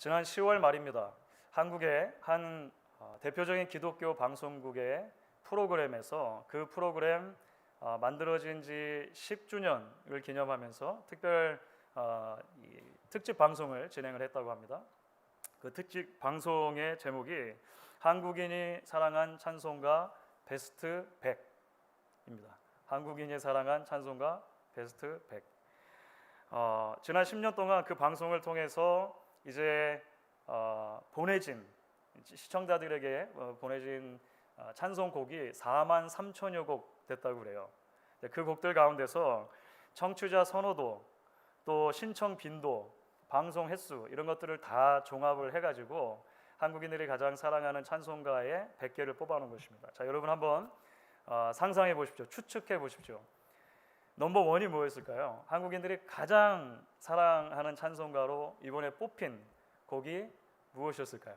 지난 10월 말입니다. 한국의 한 대표적인 기독교 방송국의 프로그램에서 그 프로그램 만들어진 지 10주년을 기념하면서 특집 방송을 진행을 했다고 합니다. 그 특집 방송의 제목이 한국인이 사랑한 찬송가 베스트 100입니다. 한국인이 사랑한 찬송가 베스트 100. 지난 10년 동안 그 방송을 통해서 이제 보내진 시청자들에게 보내진 찬송곡이 4만 3천여 곡 됐다고 그래요. 그 곡들 가운데서 청취자 선호도, 또 신청 빈도, 방송 횟수 이런 것들을 다 종합을 해가지고 한국인들이 가장 사랑하는 찬송가의 100개를 뽑아놓은 것입니다. 자, 여러분 한번 상상해 보십시오. 추측해 보십시오. 넘버 원이 뭐였을까요? 한국인들이 가장 사랑하는 찬송가로 이번에 뽑힌 곡이 무엇이었을까요?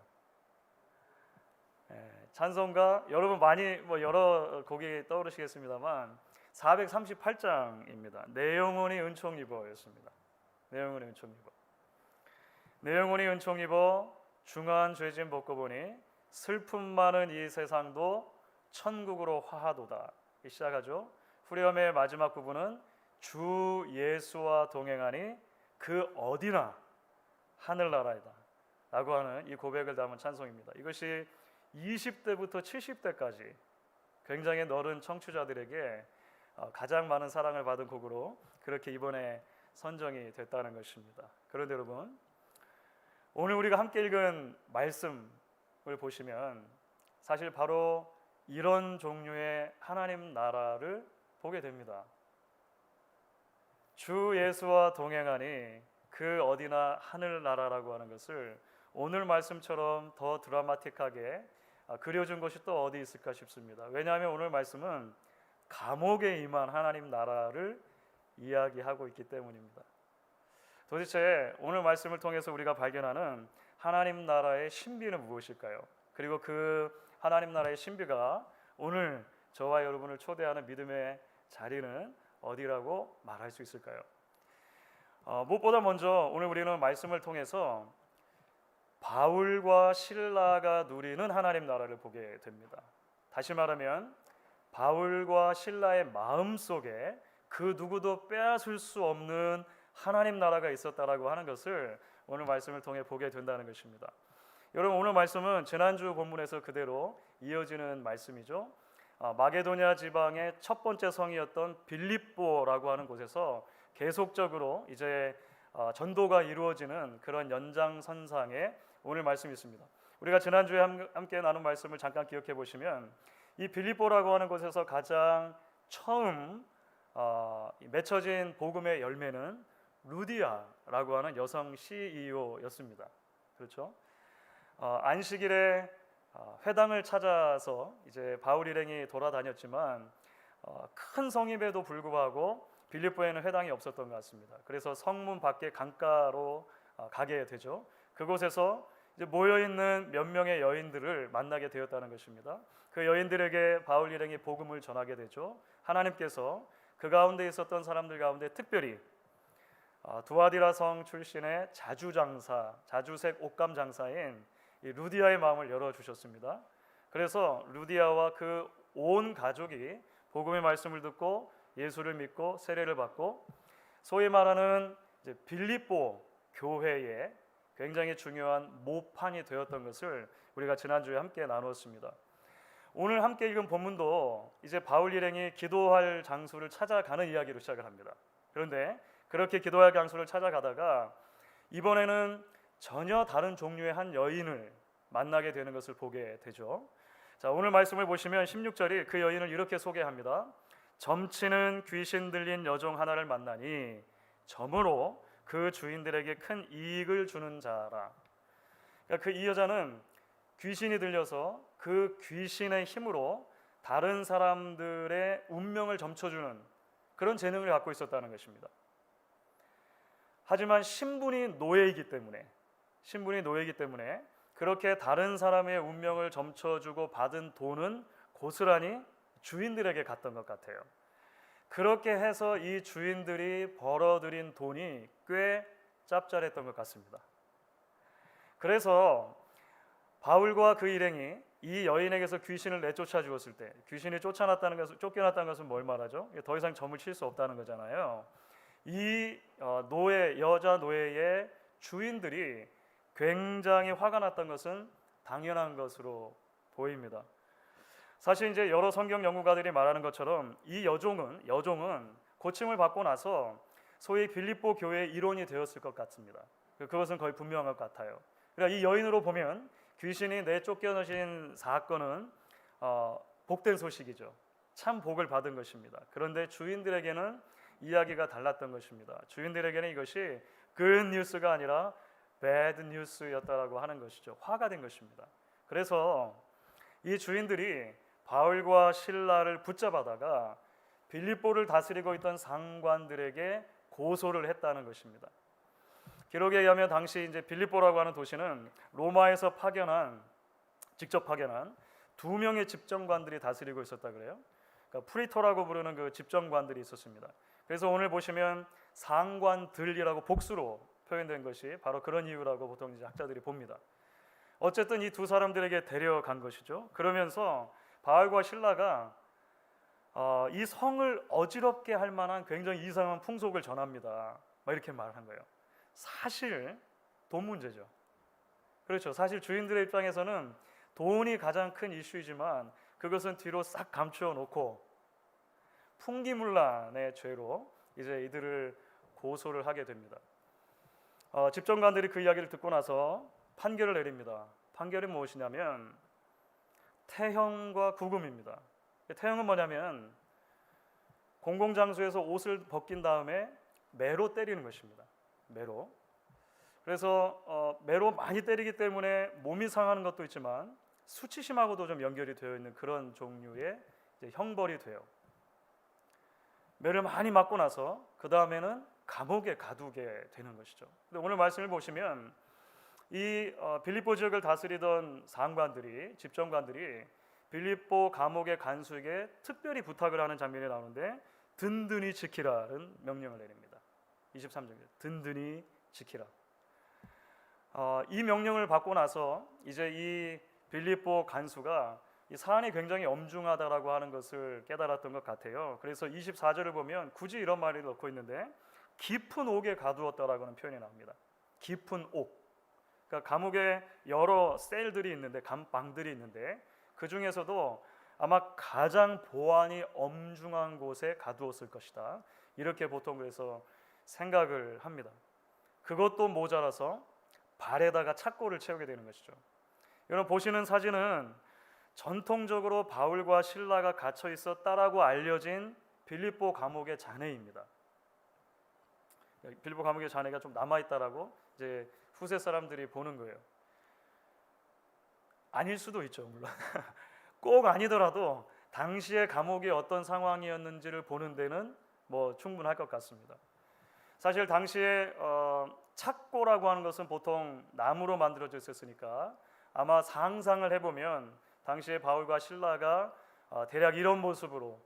찬송가 여러분 많이 여러 곡이 떠오르시겠습니다만 438장입니다. 내 영혼이 은총 입어였습니다. 내 영혼이 은총 입어. 내 영혼이 은총 입어 중한 죄짐 벗고 보니 슬픔 많은 이 세상도 천국으로 화하도다. 시작하죠. 후렴의 마지막 부분은 주 예수와 동행하니 그 어디나 하늘나라이다 라고 하는 이 고백을 담은 찬송입니다. 이것이 20대부터 70대까지 굉장히 넓은 청취자들에게 가장 많은 사랑을 받은 곡으로 그렇게 이번에 선정이 됐다는 것입니다. 그런데 여러분, 오늘 우리가 함께 읽은 말씀을 보시면 사실 바로 이런 종류의 하나님 나라를 보게 됩니다. 주 예수와 동행하니 그 어디나 하늘나라라고 하는 것을 오늘 말씀처럼 더 드라마틱하게 그려준 것이 또 어디 있을까 싶습니다. 왜냐하면 오늘 말씀은 감옥에 임한 하나님 나라를 이야기하고 있기 때문입니다. 도대체 오늘 말씀을 통해서 우리가 발견하는 하나님 나라의 신비는 무엇일까요? 그리고 그 하나님 나라의 신비가 오늘 저와 여러분을 초대하는 믿음의 자리는 어디라고 말할 수 있을까요? 무엇보다 먼저 오늘 우리는 말씀을 통해서 바울과 실라가 누리는 하나님 나라를 보게 됩니다. 다시 말하면 바울과 실라의 마음속에 그 누구도 빼앗을 수 없는 하나님 나라가 있었다라고 하는 것을 오늘 말씀을 통해 보게 된다는 것입니다. 여러분, 오늘 말씀은 지난주 본문에서 그대로 이어지는 말씀이죠. 마게도냐 지방의 첫 번째 성이었던 빌립보라고 하는 곳에서 계속적으로 이제 전도가 이루어지는 그런 연장선상에 오늘 말씀이 있습니다. 우리가 지난주에 함께 나눈 말씀을 잠깐 기억해 보시면 이 빌립보라고 하는 곳에서 가장 처음 맺혀진 복음의 열매는 루디아라고 하는 여성 CEO였습니다. 그렇죠? 안식일에 회당을 찾아서 이제 바울 일행이 돌아다녔지만 큰 성임에도 불구하고 빌립보에는 회당이 없었던 것 같습니다. 그래서 성문 밖에 강가로 가게 되죠. 그곳에서 이제 모여 있는 몇 명의 여인들을 만나게 되었다는 것입니다. 그 여인들에게 바울 일행이 복음을 전하게 되죠. 하나님께서 그 가운데 있었던 사람들 가운데 특별히 두아디라 성 출신의 자주색 옷감 장사인 이 루디아의 마음을 열어주셨습니다. 그래서 루디아와 그 온 가족이 복음의 말씀을 듣고 예수를 믿고 세례를 받고 소위 말하는 이제 빌립보 교회의 굉장히 중요한 모판이 되었던 것을 우리가 지난주에 함께 나누었습니다. 오늘 함께 읽은 본문도 이제 바울 일행이 기도할 장소를 찾아가는 이야기로 시작을 합니다. 그런데 그렇게 기도할 장소를 찾아가다가 이번에는 전혀 다른 종류의 한 여인을 만나게 되는 것을 보게 되죠. 자, 오늘 말씀을 보시면 16절이 그 여인을 이렇게 소개합니다. 점치는 귀신 들린 여종 하나를 만나니 점으로 그 주인들에게 큰 이익을 주는 자라. 그러니까 이 여자는 귀신이 들려서 그 귀신의 힘으로 다른 사람들의 운명을 점쳐주는 그런 재능을 갖고 있었다는 것입니다. 하지만 신분이 노예이기 때문에 그렇게 다른 사람의 운명을 점쳐주고 받은 돈은 고스란히 주인들에게 갔던 것 같아요. 그렇게 해서 이 주인들이 벌어들인 돈이 꽤 짭짤했던 것 같습니다. 그래서 바울과 그 일행이 이 여인에게서 귀신을 내쫓아 주었을 때, 귀신이 쫓겨났다는 것은 뭘 말하죠? 더 이상 점을 칠 수 없다는 거잖아요. 이 여자 노예의 주인들이 굉장히 화가 났던 것은 당연한 것으로 보입니다. 사실 이제 여러 성경 연구가들이 말하는 것처럼 이 여종은 고침을 받고 나서 소위 빌립보 교회의 일원이 되었을 것 같습니다. 그것은 거의 분명한 것 같아요. 그러니까 이 여인으로 보면 귀신이 내쫓겨나신 사건은 복된 소식이죠. 참 복을 받은 것입니다. 그런데 주인들에게는 이야기가 달랐던 것입니다. 주인들에게는 이것이 good news가 아니라 bad news였다라고 하는 것이죠. 화가 된 것입니다. 그래서 이 주인들이 바울과 실라를 붙잡아다가 빌립보를 다스리고 있던 상관들에게 고소를 했다는 것입니다. 기록에 의하면 당시 이제 빌립보라고 하는 도시는 로마에서 직접 파견한 2명의 집정관들이 다스리고 있었다 그래요. 그러니까 프리토라고 부르는 그 집정관들이 있었습니다. 그래서 오늘 보시면 상관들이라고 복수로 표현된 것이 바로 그런 이유라고 보통 이제 학자들이 봅니다. 어쨌든 이 두 사람들에게 데려간 것이죠. 그러면서 바울과 실라가 이 성을 어지럽게 할 만한 굉장히 이상한 풍속을 전합니다. 막 이렇게 말한 거예요. 사실 돈 문제죠. 그렇죠. 사실 주인들의 입장에서는 돈이 가장 큰 이슈이지만 그것은 뒤로 싹 감추어 놓고 풍기문란의 죄로 이제 이들을 고소를 하게 됩니다. 집정관들이 그 이야기를 듣고 나서 판결을 내립니다. 판결이 무엇이냐면 태형과 구금입니다. 태형은 뭐냐면 공공장소에서 옷을 벗긴 다음에 매로 때리는 것입니다. 매로. 그래서 매로 많이 때리기 때문에 몸이 상하는 것도 있지만 수치심하고도 좀 연결이 되어 있는 그런 종류의 이제 형벌이 돼요. 매를 많이 맞고 나서 그 다음에는 감옥에 가두게 되는 것이죠. 근데 오늘 말씀을 보시면 이 빌립보 지역을 다스리던 상관들이, 집정관들이 빌립보 감옥의 간수에게 특별히 부탁을 하는 장면이 나오는데 든든히 지키라는 명령을 내립니다. 23절에 든든히 지키라. 이 명령을 받고 나서 이제 이 빌립보 간수가 이 사안이 굉장히 엄중하다라고 하는 것을 깨달았던 것 같아요. 그래서 24절을 보면 굳이 이런 말을 넣고 있는데 깊은 옥에 가두었다라고 하는 표현이 나옵니다. 깊은 옥. 그러니까 감옥에 여러 셀들이 있는데, 감방들이 있는데 그 중에서도 아마 가장 보안이 엄중한 곳에 가두었을 것이다. 이렇게 보통 그래서 생각을 합니다. 그것도 모자라서 발에다가 착고를 채우게 되는 것이죠. 여러분 보시는 사진은 전통적으로 바울과 실라가 갇혀 있었다라고 알려진 빌립보 감옥의 잔해입니다. 빌립보 감옥의 잔해가 좀 남아 있다라고 이제 후세 사람들이 보는 거예요. 아닐 수도 있죠, 물론. 꼭 아니더라도 당시의 감옥이 어떤 상황이었는지를 보는 데는 뭐 충분할 것 같습니다. 사실 당시에 착고라고 하는 것은 보통 나무로 만들어져 있었으니까 아마 상상을 해보면 당시에 바울과 실라가 대략 이런 모습으로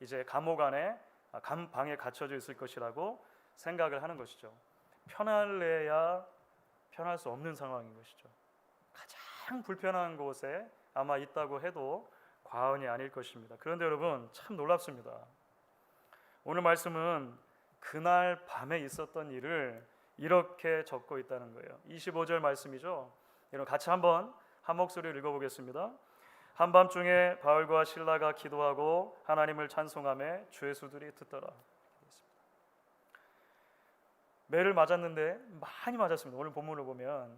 이제 감옥 안에 감방에 갇혀져 있을 것이라고 생각을 하는 것이죠. 편할래야 편할 수 없는 상황인 것이죠. 가장 불편한 곳에 아마 있다고 해도 과언이 아닐 것입니다. 그런데 여러분 참 놀랍습니다. 오늘 말씀은 그날 밤에 있었던 일을 이렇게 적고 있다는 거예요. 25절 말씀이죠. 여러분 같이 한번 한 목소리로 읽어보겠습니다. 한밤중에 바울과 실라가 기도하고 하나님을 찬송하며 죄수들이 듣더라. 매를 맞았는데 많이 맞았습니다. 오늘 본문을 보면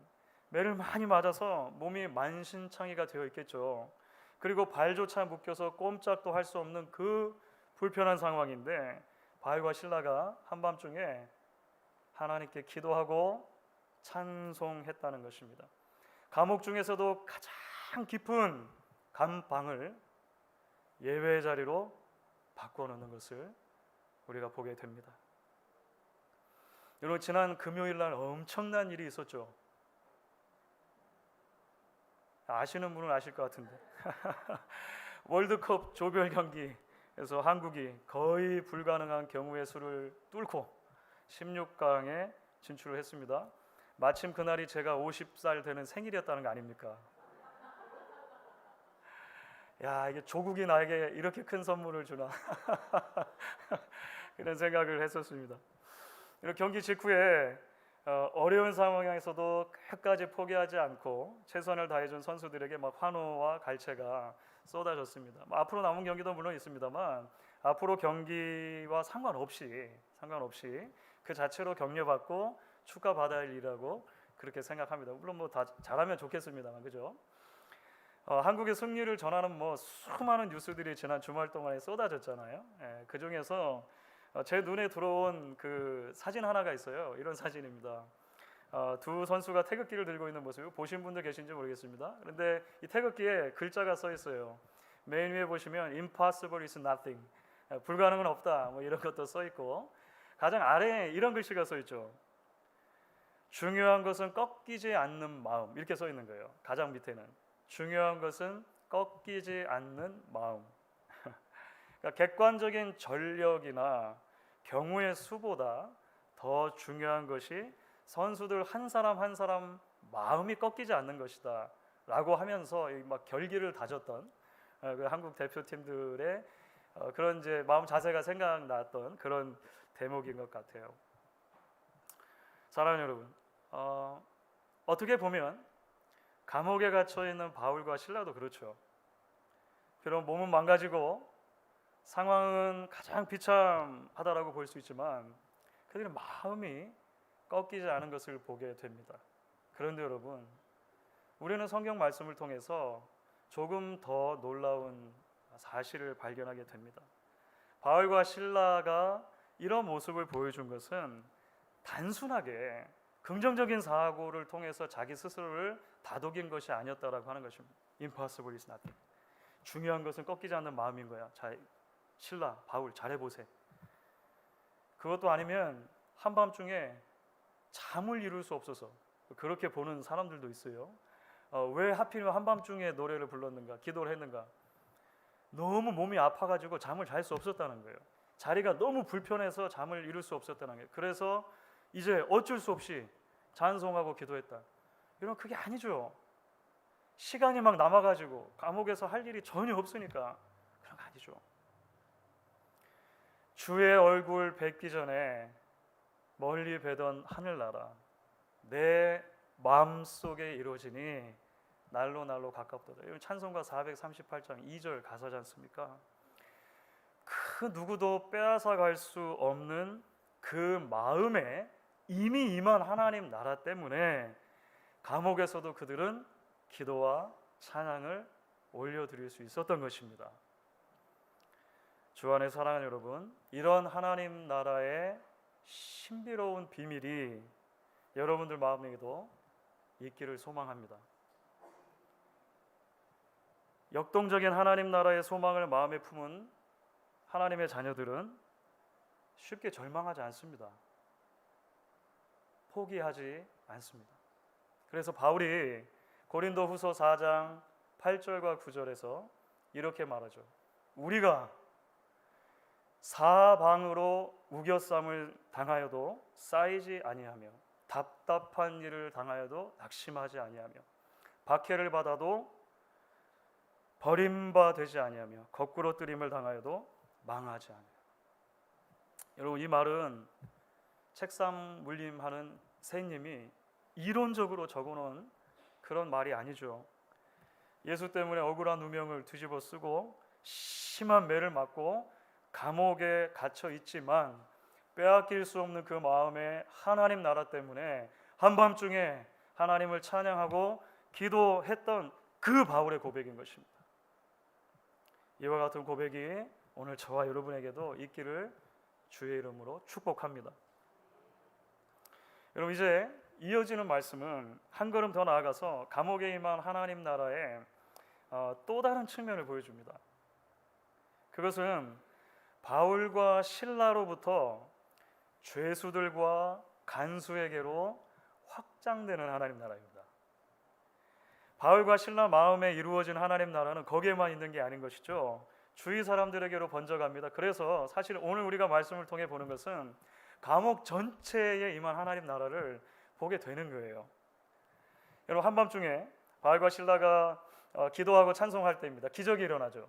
매를 많이 맞아서 몸이 만신창이가 되어 있겠죠. 그리고 발조차 묶여서 꼼짝도 할 수 없는 그 불편한 상황인데 바울과 실라가 한밤중에 하나님께 기도하고 찬송했다는 것입니다. 감옥 중에서도 가장 깊은 감방을 예외 자리로 바꿔놓는 것을 우리가 보게 됩니다. 여러분 지난 금요일 날 엄청난 일이 있었죠. 아시는 분은 아실 것 같은데 월드컵 조별 경기에서 한국이 거의 불가능한 경우의 수를 뚫고 16강에 진출을 했습니다. 마침 그날이 제가 50살 되는 생일이었다는 거 아닙니까? 야, 이게 조국이 나에게 이렇게 큰 선물을 주나 이런 생각을 했었습니다. 이런 경기 직후에 어려운 상황에서도 끝까지 포기하지 않고 최선을 다해준 선수들에게 막 환호와 갈채가 쏟아졌습니다. 앞으로 남은 경기도 물론 있습니다만 앞으로 경기와 상관없이 그 자체로 격려받고 축하받아야 할 일이라고 그렇게 생각합니다. 물론 뭐 다 잘하면 좋겠습니다만, 그죠? 한국의 승리를 전하는 뭐 수많은 뉴스들이 지난 주말 동안에 쏟아졌잖아요. 그 중에서 제 눈에 들어온 그 사진 하나가 있어요. 이런 사진입니다. 두 선수가 태극기를 들고 있는 모습 보신 분들 계신지 모르겠습니다. 그런데 이 태극기에 글자가 써 있어요. 맨 위에 보시면 impossible is nothing, 불가능은 없다, 뭐 이런 것도 써 있고, 가장 아래에 이런 글씨가 써 있죠. 중요한 것은 꺾이지 않는 마음, 이렇게 써 있는 거예요. 가장 밑에는 중요한 것은 꺾이지 않는 마음. 그러니까 객관적인 전력이나 경우의 수보다 더 중요한 것이 선수들 한 사람 한 사람 마음이 꺾이지 않는 것이다 라고 하면서 막 결기를 다졌던 그 한국 대표팀들의 그런 이제 마음 자세가 생각났던 그런 대목인 것 같아요. 사랑하는 여러분, 어떻게 보면 감옥에 갇혀 있는 바울과 실라도 그렇죠. 비록 몸은 망가지고 상황은 가장 비참하다라고 볼 수 있지만 그들의 마음이 꺾이지 않은 것을 보게 됩니다. 그런데 여러분, 우리는 성경 말씀을 통해서 조금 더 놀라운 사실을 발견하게 됩니다. 바울과 실라가 이런 모습을 보여준 것은 단순하게 긍정적인 사고를 통해서 자기 스스로를 다독인 것이 아니었다라고 하는 것입니다. Impossible is nothing. 중요한 것은 꺾이지 않는 마음인 거야. 자, 실라, 바울 잘해보세요. 그것도 아니면 한밤중에 잠을 이룰 수 없어서 그렇게 보는 사람들도 있어요. 왜 하필이면 한밤중에 노래를 불렀는가, 기도를 했는가? 너무 몸이 아파가지고 잠을 잘 수 없었다는 거예요. 자리가 너무 불편해서 잠을 이룰 수 없었다는 거예요. 그래서 이제 어쩔 수 없이 찬송하고 기도했다. 이런 그게 아니죠. 시간이 막 남아가지고 감옥에서 할 일이 전혀 없으니까 그런 거 아니죠. 주의 얼굴 뵙기 전에 멀리 뵈던 하늘나라 내 마음속에 이루어지니 날로 날로 가깝도다. 이건 찬송가 438장 2절 가사지 않습니까? 그 누구도 빼앗아 갈 수 없는 그 마음에 이미 임한 하나님 나라 때문에 감옥에서도 그들은 기도와 찬양을 올려드릴 수 있었던 것입니다. 주 안에 사랑하는 여러분, 이런 하나님 나라의 신비로운 비밀이 여러분들 마음에도 있기를 소망합니다. 역동적인 하나님 나라의 소망을 마음에 품은 하나님의 자녀들은 쉽게 절망하지 않습니다. 포기하지 않습니다. 그래서 바울이 고린도후서 4장 8절과 9절에서 이렇게 말하죠. 우리가 사방으로 우겨쌈을 당하여도 쌓이지 아니하며 답답한 일을 당하여도 낙심하지 아니하며 박해를 받아도 버림바 되지 아니하며 거꾸로 뜨림을 당하여도 망하지 아니하며. 여러분, 이 말은 책상 물림하는 선생님이 이론적으로 적어놓은 그런 말이 아니죠. 예수 때문에 억울한 누명을 뒤집어 쓰고 심한 매를 맞고 감옥에 갇혀 있지만 빼앗길 수 없는 그 마음에 하나님 나라 때문에 한밤중에 하나님을 찬양하고 기도했던 그 바울의 고백인 것입니다. 이와 같은 고백이 오늘 저와 여러분에게도 있기를 주의 이름으로 축복합니다. 여러분, 이제 이어지는 말씀은 한 걸음 더 나아가서 감옥에 임한 하나님 나라의 또 다른 측면을 보여줍니다. 그것은 바울과 실라로부터 죄수들과 간수에게로 확장되는 하나님 나라입니다. 바울과 실라 마음에 이루어진 하나님 나라는 거기에만 있는 게 아닌 것이죠. 주위 사람들에게로 번져갑니다. 그래서 사실 오늘 우리가 말씀을 통해 보는 것은 감옥 전체에 임한 하나님 나라를 보게 되는 거예요. 여러분, 한밤중에 바울과 실라가 기도하고 찬송할 때입니다. 기적이 일어나죠.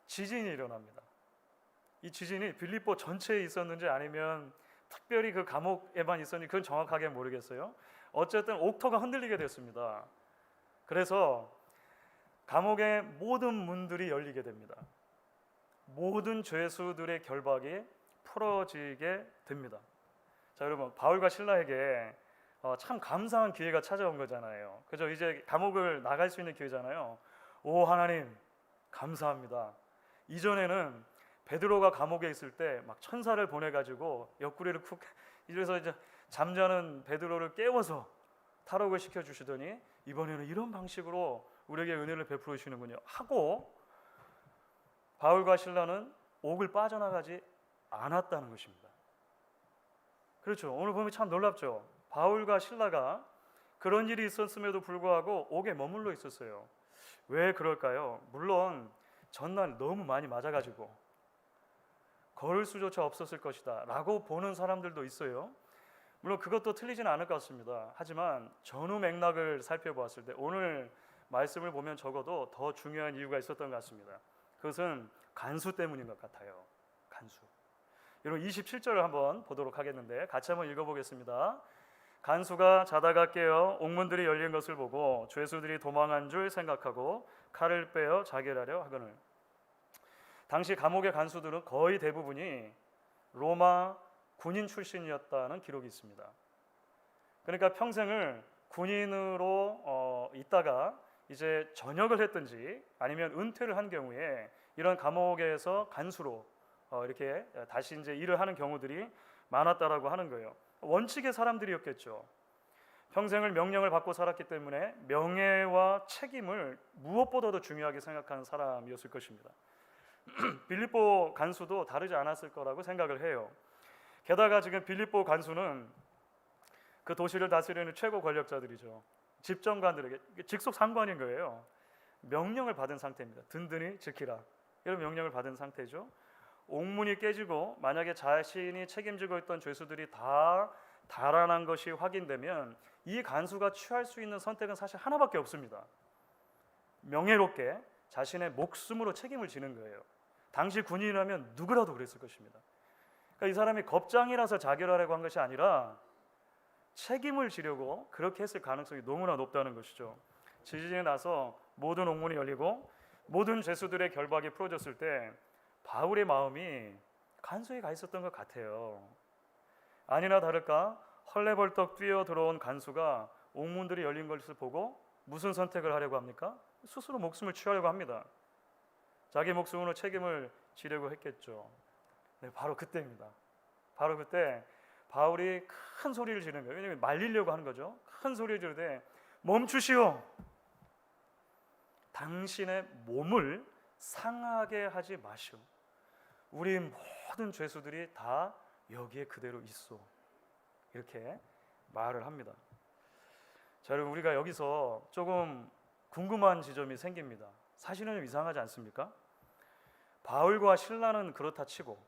지진이 일어납니다. 이 지진이 빌립보 전체에 있었는지 아니면 특별히 그 감옥에만 있었는지 그건 정확하게 모르겠어요. 어쨌든 옥토가 흔들리게 됐습니다. 그래서 감옥의 모든 문들이 열리게 됩니다. 모든 죄수들의 결박이 풀어지게 됩니다. 자, 여러분, 바울과 실라에게 참 감사한 기회가 찾아온 거잖아요. 그죠? 이제 감옥을 나갈 수 있는 기회잖아요. 오 하나님 감사합니다. 이전에는 베드로가 감옥에 있을 때 막 천사를 보내가지고 옆구리를 쿡 이래서 이제 잠자는 베드로를 깨워서 탈옥을 시켜주시더니 이번에는 이런 방식으로 우리에게 은혜를 베풀어 주시는군요 하고 바울과 실라는 옥을 빠져나가지 않았다는 것입니다. 그렇죠. 오늘 보면 참 놀랍죠. 바울과 실라가 그런 일이 있었음에도 불구하고 옥에 머물러 있었어요. 왜 그럴까요? 물론 전날 너무 많이 맞아가지고 걸을 수조차 없었을 것이다 라고 보는 사람들도 있어요. 물론 그것도 틀리지는 않을 것 같습니다. 하지만 전후 맥락을 살펴보았을 때 오늘 말씀을 보면 적어도 더 중요한 이유가 있었던 것 같습니다. 그것은 간수 때문인 것 같아요. 간수. 여러분 27절을 한번 보도록 하겠는데 같이 한번 읽어보겠습니다. 간수가 자다가 깨어 옥문들이 열린 것을 보고 죄수들이 도망한 줄 생각하고 칼을 빼어 자결하려 하거늘. 당시 감옥의 간수들은 거의 대부분이 로마 군인 출신이었다는 기록이 있습니다. 그러니까 평생을 군인으로 있다가 이제 전역을 했든지 아니면 은퇴를 한 경우에 이런 감옥에서 간수로 이렇게 다시 이제 일을 하는 경우들이 많았다라고 하는 거예요. 원칙의 사람들이었겠죠. 평생을 명령을 받고 살았기 때문에 명예와 책임을 무엇보다도 중요하게 생각하는 사람이었을 것입니다. 빌립보 간수도 다르지 않았을 거라고 생각을 해요. 게다가 지금 빌립보 간수는 그 도시를 다스리는 최고 권력자들이죠. 집정관들에게 직속 상관인 거예요. 명령을 받은 상태입니다. 든든히 지키라 이런 명령을 받은 상태죠. 옥문이 깨지고 만약에 자신이 책임지고 있던 죄수들이 다 달아난 것이 확인되면 이 간수가 취할 수 있는 선택은 사실 하나밖에 없습니다. 명예롭게 자신의 목숨으로 책임을 지는 거예요. 당시 군인이라면 누구라도 그랬을 것입니다. 그러니까 이 사람이 겁장이라서 자결하려고 한 것이 아니라 책임을 지려고 그렇게 했을 가능성이 너무나 높다는 것이죠. 지진이 나서 모든 옥문이 열리고 모든 죄수들의 결박이 풀어졌을 때 바울의 마음이 간수에 가 있었던 것 같아요. 아니나 다를까 헐레벌떡 뛰어 들어온 간수가 옥문들이 열린 것을 보고 무슨 선택을 하려고 합니까? 스스로 목숨을 취하려고 합니다. 자기 목숨으로 책임을 지려고 했겠죠. 네, 바로 그때입니다. 바로 그때 바울이 큰 소리를 지르는 거예요. 왜냐하면 말리려고 하는 거죠. 큰 소리를 지르되 멈추시오. 당신의 몸을 상하게 하지 마시오. 우리 모든 죄수들이 다 여기에 그대로 있어. 이렇게 말을 합니다. 자, 여러분 우리가 여기서 조금 궁금한 지점이 생깁니다. 사실은 좀 이상하지 않습니까? 바울과 실라는 그렇다 치고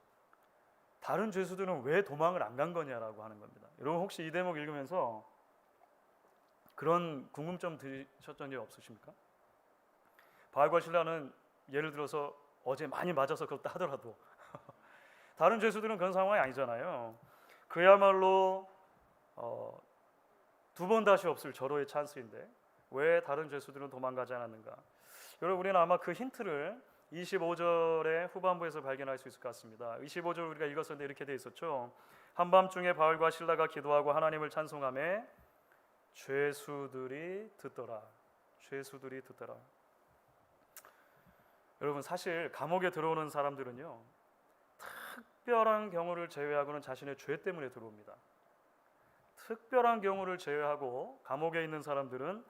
다른 죄수들은 왜 도망을 안 간 거냐라고 하는 겁니다. 여러분 혹시 이 대목 읽으면서 그런 궁금점 드셨던 적 없으십니까? 바울과 실라는 예를 들어서 어제 많이 맞아서 그렇다 하더라도 다른 죄수들은 그런 상황이 아니잖아요. 그야말로 두 번 다시 없을 절호의 찬스인데 왜 다른 죄수들은 도망가지 않았는가? 여러분 우리는 아마 그 힌트를 25절의 후반부에서 발견할 수 있을 것 같습니다. 25절 우리가 읽었었는데 이렇게 되어 있었죠. 한밤중에 바울과 실라가 기도하고 하나님을 찬송하며 죄수들이 듣더라. 죄수들이 듣더라. 여러분 사실 감옥에 들어오는 사람들은요 특별한 경우를 제외하고는 자신의 죄 때문에 들어옵니다. 특별한 경우를 제외하고 감옥에 있는 사람들은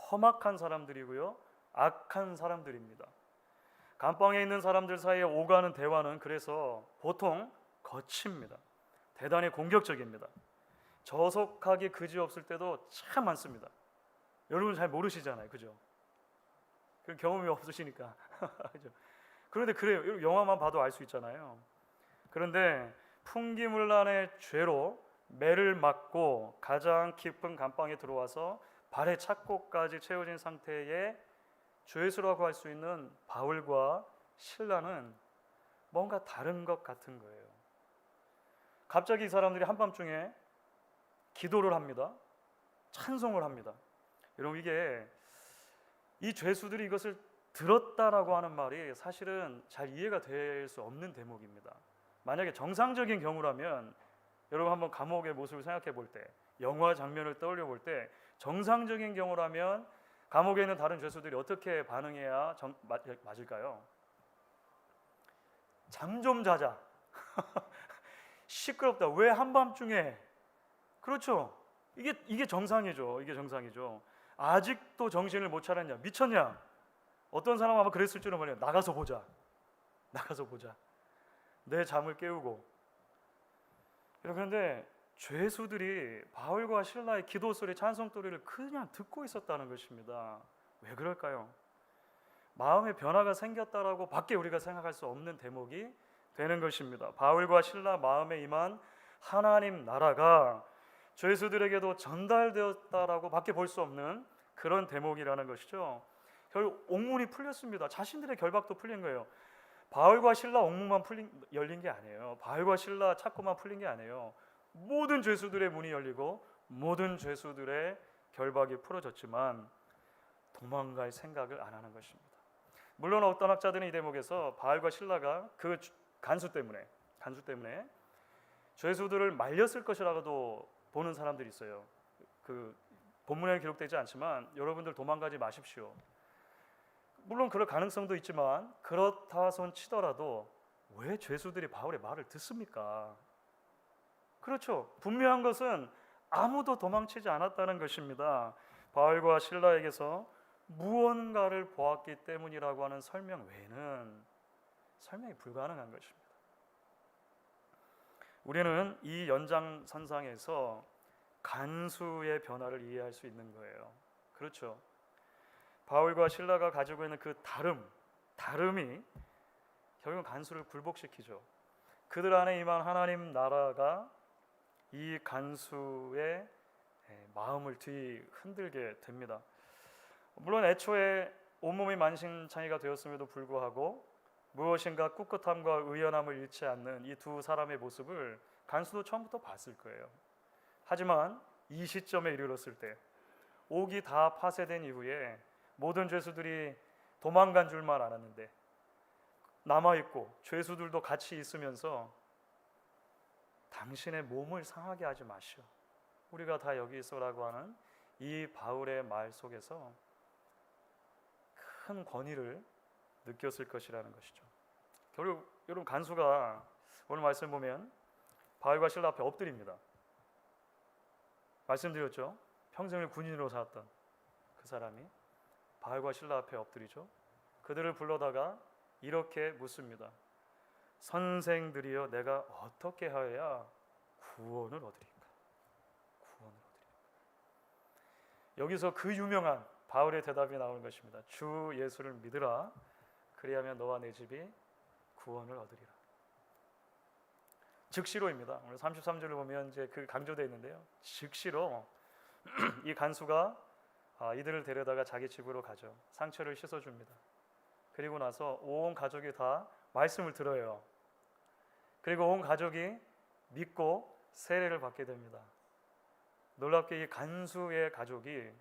험악한 사람들이고요 악한 사람들입니다. 감방에 있는 사람들 사이에 오가는 대화는 그래서 보통 거칩니다. 대단히 공격적입니다. 저속하기 그지없을 때도 참 많습니다. 여러분 잘 모르시잖아요, 그죠? 그 경험이 없으시니까. 그죠? 그런데 그래요. 영화만 봐도 알 수 있잖아요. 그런데 풍기물란의 죄로 매를 맞고 가장 깊은 감방에 들어와서 발의 착고까지 채워진 상태의 죄수라고 할 수 있는 바울과 실라는 뭔가 다른 것 같은 거예요. 갑자기 이 사람들이 한밤중에 기도를 합니다. 찬송을 합니다. 여러분, 이게 이 죄수들이 이것을 들었다라고 하는 말이 사실은 잘 이해가 될 수 없는 대목입니다. 만약에 정상적인 경우라면 여러분 한번 감옥의 모습을 생각해 볼 때, 영화 장면을 떠올려 볼 때, 정상적인 경우라면 감옥에 있는 다른 죄수들이 어떻게 반응해야 맞을까요? 잠 좀 자자. 시끄럽다. 왜 한밤중에? 그렇죠. 이게 정상이죠. 이게 정상이죠. 아직도 정신을 못 차렸냐? 미쳤냐? 어떤 사람은 아마 그랬을 줄은 몰라요. 나가서 보자. 나가서 보자. 내 잠을 깨우고. 그런데 죄수들이 바울과 실라의 기도 소리, 찬송 소리를 그냥 듣고 있었다는 것입니다. 왜 그럴까요? 마음의 변화가 생겼다라고 밖에 우리가 생각할 수 없는 대목이 되는 것입니다. 바울과 실라 마음에 임한 하나님 나라가 죄수들에게도 전달되었다라고 밖에 볼 수 없는 그런 대목이라는 것이죠. 결국 옥문이 풀렸습니다. 자신들의 결박도 풀린 거예요. 바울과 실라 옥문만 열린 게 아니에요. 바울과 실라 착고만 풀린 게 아니에요. 모든 죄수들의 문이 열리고 모든 죄수들의 결박이 풀어졌지만 도망갈 생각을 안 하는 것입니다. 물론 어떤 학자들은 이 대목에서 바울과 실라가 그 간수 때문에 죄수들을 말렸을 것이라고도 보는 사람들이 있어요. 그 본문에 기록되지 않지만 여러분들 도망가지 마십시오. 물론 그럴 가능성도 있지만 그렇다 손 치더라도 왜 죄수들이 바울의 말을 듣습니까? 그렇죠. 분명한 것은 아무도 도망치지 않았다는 것입니다. 바울과 실라에게서 무언가를 보았기 때문이라고 하는 설명 외에는 설명이 불가능한 것입니다. 우리는 이 연장선상에서 간수의 변화를 이해할 수 있는 거예요. 그렇죠. 바울과 실라가 가지고 있는 그 다름이 결국 간수를 굴복시키죠. 그들 안에 임한 하나님 나라가 이 간수의 마음을 뒤흔들게 됩니다. 물론 애초에 온몸이 만신창이가 되었음에도 불구하고 무엇인가 꿋꿋함과 의연함을 잃지 않는 이 두 사람의 모습을 간수도 처음부터 봤을 거예요. 하지만 이 시점에 이르렀을 때 옥이 다 파쇄된 이후에 모든 죄수들이 도망간 줄만 알았는데 남아있고 죄수들도 같이 있으면서 당신의 몸을 상하게 하지 마시오. 우리가 다 여기 있어라고 하는 이 바울의 말 속에서 큰 권위를 느꼈을 것이라는 것이죠. 결국 여러분 간수가 오늘 말씀 보면 바울과 실라 앞에 엎드립니다. 말씀드렸죠. 평생을 군인으로 살았던 그 사람이 바울과 실라 앞에 엎드리죠. 그들을 불러다가 이렇게 묻습니다. 선생들이여 내가 어떻게 하여야 구원을 얻으리까? 구원을 얻으리까? 여기서 그 유명한 바울의 대답이 나오는 것입니다. 주 예수를 믿으라. 그리하면 너와 내 집이 구원을 얻으리라. 즉시로입니다. 오늘 33절을 보면 이제 그 강조되어 있는데요. 즉시로 이 간수가 이들을 데려다가 자기 집으로 가죠. 상처를 씻어줍니다. 그리고 나서 온 가족이 다 말씀을 들어요. 그리고 온 가족이 믿고 세례를 받게 됩니다. 놀랍게 이 간수의 가족이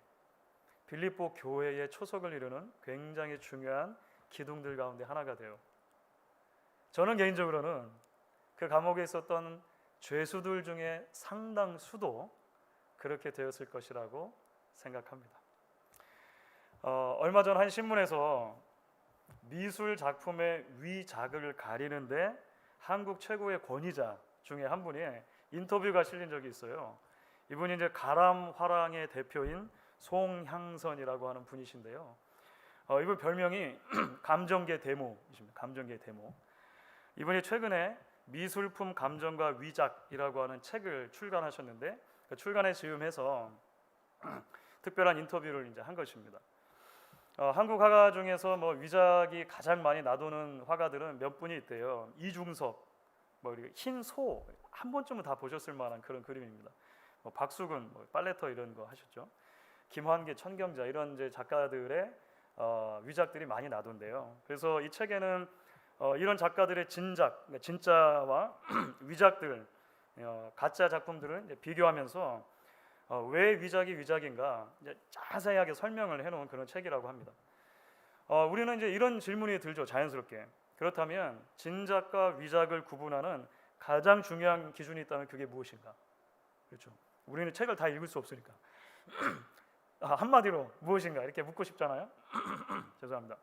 빌립보 교회의 초석을 이루는 굉장히 중요한 기둥들 가운데 하나가 돼요. 저는 개인적으로는 그 감옥에 있었던 죄수들 중에 상당수도 그렇게 되었을 것이라고 생각합니다. 얼마 전 한 신문에서 미술 작품의 위작을 가리는데 한국 최고의 권위자 중에 한 분이 인터뷰가 실린 적이 있어요. 이분이 이제 가람 화랑의 대표인 송향선이라고 하는 분이신데요. 이분 별명이 감정계 대모이십니다. 감정계 대모. 이분이 최근에 미술품 감정과 위작이라고 하는 책을 출간하셨는데 그 출간에 즈음해서 특별한 인터뷰를 이제 한 것입니다. 한국 화가 중에서 뭐 위작이 가장 많이 나도는 화가들은 몇 분이 있대요. 이중섭, 흰 소, 한 번쯤은 다 보셨을 만한 그런 그림입니다. 뭐 박수근, 뭐 빨래터 이런 거 하셨죠. 김환기, 천경자 이런 이제 작가들의 위작들이 많이 나돈데요. 그래서 이 책에는 이런 작가들의 진작, 그러니까 진짜와 위작들, 가짜 작품들을 이제 비교하면서 왜 위작이 위작인가 이제 자세하게 설명을 해놓은 그런 책이라고 합니다. 우리는 이제 이런 질문이 들죠, 자연스럽게. 그렇다면 진작과 위작을 구분하는 가장 중요한 기준이 있다면 그게 무엇인가? 그렇죠. 우리는 책을 다 읽을 수 없으니까 한마디로 무엇인가 이렇게 묻고 싶잖아요. 죄송합니다.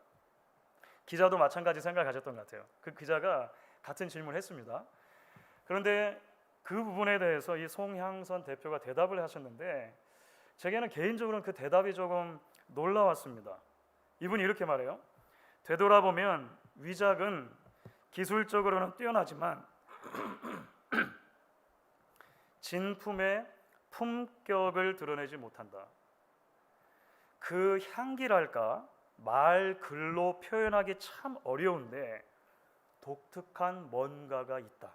기자도 마찬가지 생각하셨던 것 같아요. 그 기자가 같은 질문을 했습니다. 그런데 그 부분에 대해서 이 송향선 대표가 대답을 하셨는데 제게는 개인적으로는 그 대답이 조금 놀라웠습니다. 이분이 이렇게 말해요. 되돌아보면 위작은 기술적으로는 뛰어나지만 진품의 품격을 드러내지 못한다. 그 향기랄까 말 글로 표현하기 참 어려운데 독특한 뭔가가 있다.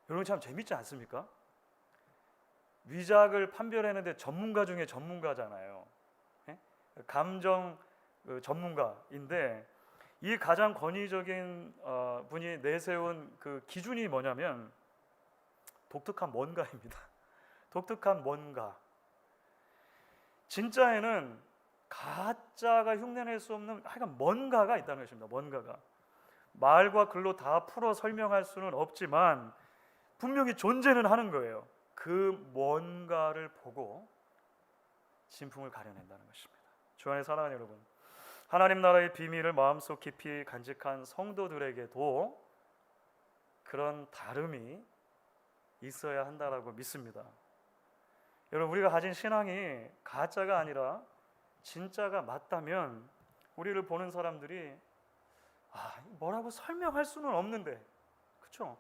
여러분 참 재밌지 않습니까? 위작을 판별하는데 전문가 중에 전문가잖아요. 감정 전문가인데 이 가장 권위적인 분이 내세운 그 기준이 뭐냐면 독특한 뭔가입니다. 독특한 뭔가. 진짜에는 가짜가 흉내낼 수 없는 하여간 뭔가가 있다는 것입니다. 뭔가가 말과 글로 다 풀어 설명할 수는 없지만 분명히 존재는 하는 거예요. 그 뭔가를 보고 진품을 가려낸다는 것입니다. 주 안에 사랑하는 여러분, 하나님 나라의 비밀을 마음속 깊이 간직한 성도들에게도 그런 다름이 있어야 한다라고 믿습니다. 여러분, 우리가 가진 신앙이 가짜가 아니라 진짜가 맞다면 우리를 보는 사람들이 뭐라고 설명할 수는 없는데, 그렇죠?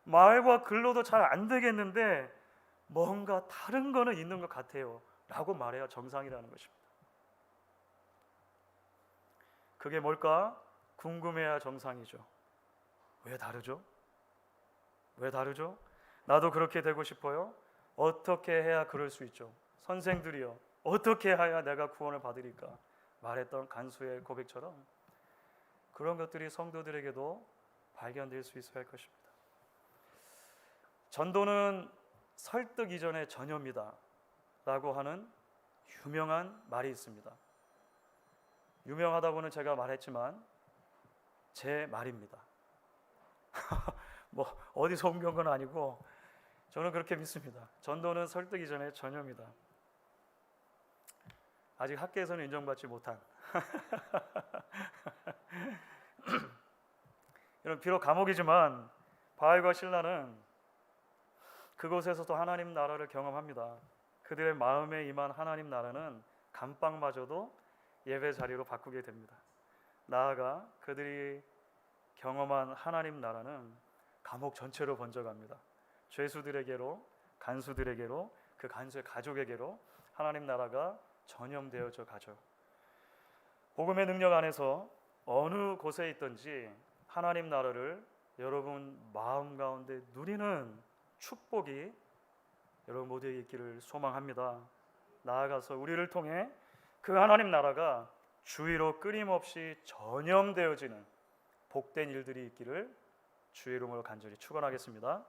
말과 글로도 잘 안 되겠는데 뭔가 다른 거는 있는 것 같아요 라고 말해야 정상이라는 것입니다. 그게 뭘까? 궁금해야 정상이죠. 왜 다르죠? 왜 다르죠? 나도 그렇게 되고 싶어요. 어떻게 해야 그럴 수 있죠? 선생들이여 어떻게 해야 내가 구원을 받으리까? 말했던 간수의 고백처럼 그런 것들이 성도들에게도 발견될 수 있어야 할 것입니다. 전도는 설득 이전의 전염이다 라고 하는 유명한 말이 있습니다. 유명하다고는 제가 말했지만 제 말입니다. 뭐 어디서 옮긴 건 아니고 저는 그렇게 믿습니다. 전도는 설득 이전의 전염이다. 아직 학계에서는 인정받지 못한 여러분, 비록 감옥이지만 바울과 실라는 그곳에서도 하나님 나라를 경험합니다. 그들의 마음에 임한 하나님 나라는 감방마저도 예배 자리로 바꾸게 됩니다. 나아가 그들이 경험한 하나님 나라는 감옥 전체로 번져갑니다. 죄수들에게로, 간수들에게로, 그 간수의 가족에게로 하나님 나라가 전염되어져 가죠. 복음의 능력 안에서 어느 곳에 있든지 하나님 나라를 여러분 마음 가운데 누리는 축복이 여러분 모두에게 있기를 소망합니다. 나아가서 우리를 통해 그 하나님 나라가 주위로 끊임없이 전염되어지는 복된 일들이 있기를 주의 이름으로 간절히 축원하겠습니다.